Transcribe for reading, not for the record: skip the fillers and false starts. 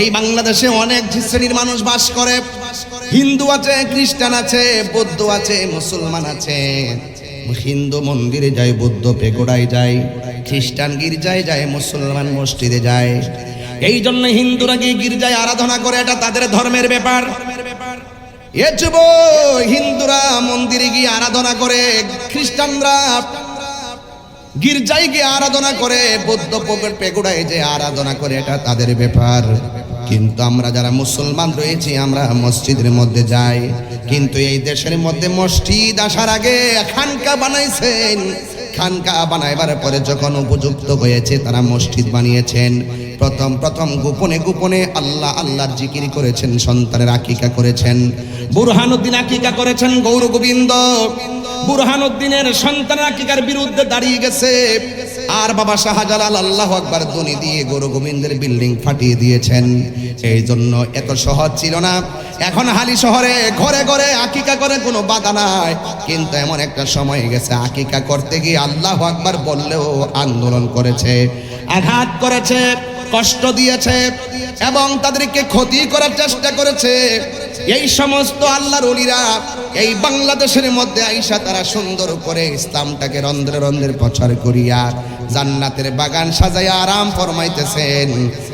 এই বাংলাদেশে অনেক শ্রেণীর মানুষ বাস করে। হিন্দু আছে, খ্রিস্টান আছে, বৌদ্ধ আছে, মুসলমান আছে। হিন্দু মন্দিরে যায়, বৌদ্ধ পেগোড়ায় যায়, খ্রিস্টান গির্জায় যায়, মুসলমান মসজিদে যায়। এই জন্য হিন্দুরা গিয়ে গির্জায় আরাধনা করে, এটা তাদের ধর্মের ব্যাপার। এ যুব হিন্দুরা মন্দিরে গিয়ে আরাধনা করে, খ্রিস্টানরা গির্জায় গিয়ে আরাধনা করে, বৌদ্ধ পেগোড়ায় যে আরাধনা করে, এটা তাদের ব্যাপার। কিন্তু আমরা যারা মুসলমান রয়েছি, আমরা মসজিদের মধ্যে যাই। কিন্তু এই দেশের মধ্যে মসজিদ আসার আগে খানকা বানাইছেন। খানকা বানাইবার পরে যখন উপযুক্ত হয়েছে, তারা মসজিদ বানিয়েছেন। প্রথম গোপনে গোপনে আল্লাহর জিকির করেছেন, সন্তানের আকিকা করেছেন। বুরহানুদ্দিন আকিকা করেছেন, গৌর গোবিন্দ বুরহানুদ্দিনের সন্তানের আকিকার বিরুদ্ধে দাঁড়িয়ে গেছে। আর বাবা শাহজালাল আল্লাহু আকবার ধ্বনি দিয়ে গৌর গোবিন্দের বিল্ডিং ফাটিয়ে দিয়েছেন। এই জন্য এত সহজ ছিল না। এখন হালি শহরে ঘরে ঘরে আকিকা করে, কোনো বাধা নাই। কিন্তু এমন একটা সময় গেছে, আকিকা করতে গিয়ে আল্লাহু আকবার বললেও আন্দোলন করেছে, আঘাত করেছে, কষ্ট দিয়েছে এবং তাদেরকে ক্ষতি করার চেষ্টা করেছে। এই সমস্ত আল্লাহর ওলিরা এই বাংলাদেশের মধ্যে আইসা তারা সুন্দর করে ইসলামটাকে রন্ধ্রে রন্ধ্রে প্রচার করিয়া জান্নাতের বাগান সাজাইয়া আরাম ফরমাইতেছেন।